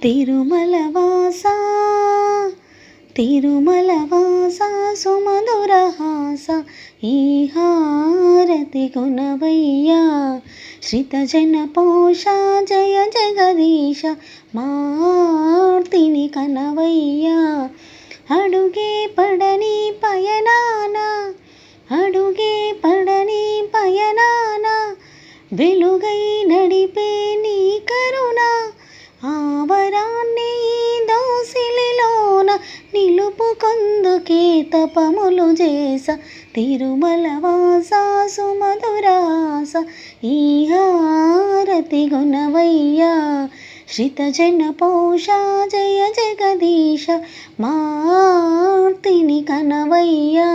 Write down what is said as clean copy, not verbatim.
తిరుమలవాసా తిరుమలవాసా సుమధురహాస ఈ హారతి కొనవయ్యా శ్రితజనపోష జయ జగదీశ మార్తిని కనవయ్యా అడుగే పడని పయనాన అడుగే పడని పయనాన వెలుగై నడిపే నీ కరుణ ఆవరాన్ని దోసిలిలోన నిలుపుకొందుకే తపములు చేస తిరుమలవాస సుమధురాస ఈ హారతి గుణవయ్యా శ్రితజనపోష జయ జగదీశ మార్తిని కనవయ్యా।